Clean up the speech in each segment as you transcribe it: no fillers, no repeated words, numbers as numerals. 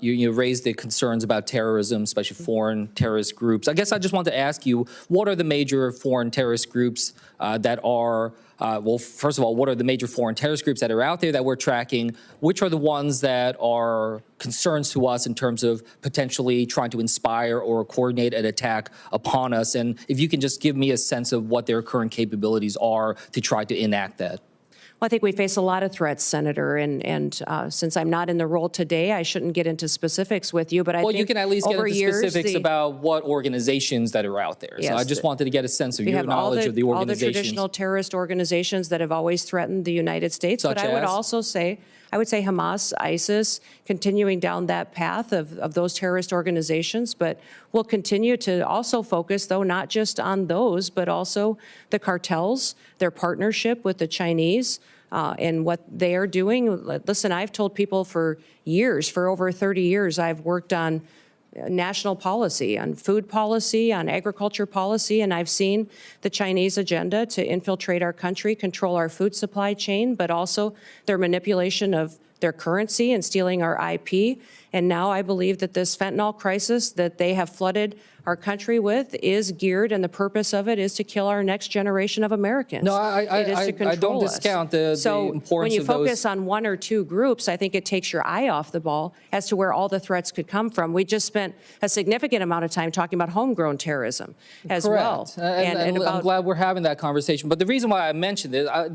You raised the concerns about terrorism, especially foreign terrorist groups. I guess I just want to ask you, what are the major foreign terrorist groups that are, well, first of all, what are the major foreign terrorist groups that are out there that we're tracking? Which are the ones that are concerns to us in terms of potentially trying to inspire or coordinate an attack upon us? And if you can just give me a sense of what their current capabilities are to try to enact that. Well, I think we face a lot of threats, Senator, and since I'm not in the role today, I shouldn't get into specifics with you, but I think you can at least get into specifics about what organizations that are out there. Yes, so I just wanted to get a sense of your knowledge of the organizations. All the traditional terrorist organizations that have always threatened the United States, but I would also say, Hamas, ISIS, continuing down that path of those terrorist organizations, but we'll continue to also focus, though, not just on those, but also the cartels, their partnership with the Chinese, and what they are doing. Listen, I've told people for years, for over 30 years, I've worked on national policy, on food policy, on agriculture policy, and I've seen the Chinese agenda to infiltrate our country, control our food supply chain, but also their manipulation of their currency and stealing our IP. And now I believe that this fentanyl crisis that they have flooded our country with is geared, and the purpose of it is to kill our next generation of Americans. No, I don't discount the importance of those. When you focus on one or two groups, I think it takes your eye off the ball as to where all the threats could come from. We just spent a significant amount of time talking about homegrown terrorism as well. And I'm glad we're having that conversation. But the reason why I mentioned it, I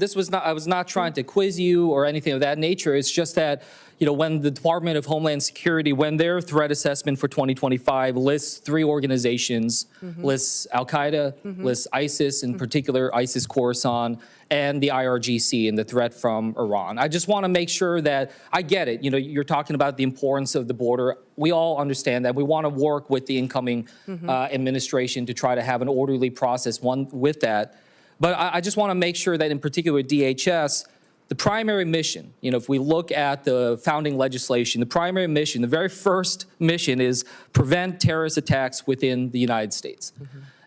was not trying to quiz you or anything of that nature. It's just that, you know, when the Department of Homeland Security, when their threat assessment for 2025 lists 3 organizations, lists Al-Qaeda, lists ISIS, in particular ISIS Khorasan, and the IRGC and the threat from Iran. I just want to make sure that I get it. You know, you're talking about the importance of the border. We all understand that. We want to work with the incoming administration to try to have an orderly process, one with that. But I just want to make sure that in particular DHS, the primary mission, you know, if we look at the founding legislation, the primary mission, the very first mission is prevent terrorist attacks within the United States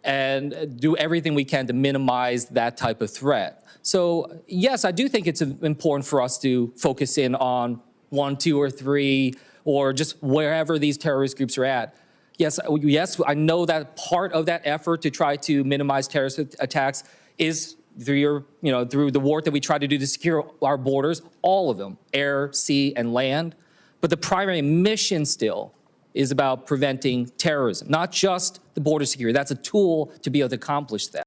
and do everything we can to minimize that type of threat. So, yes, I do think it's important for us to focus in on 1, 2, or 3, or just wherever these terrorist groups are at. Yes, I know that part of that effort to try to minimize terrorist attacks is through the work that we try to do to secure our borders, all of them, air, sea, and land. But the primary mission still is about preventing terrorism, not just the border security. That's a tool to be able to accomplish that.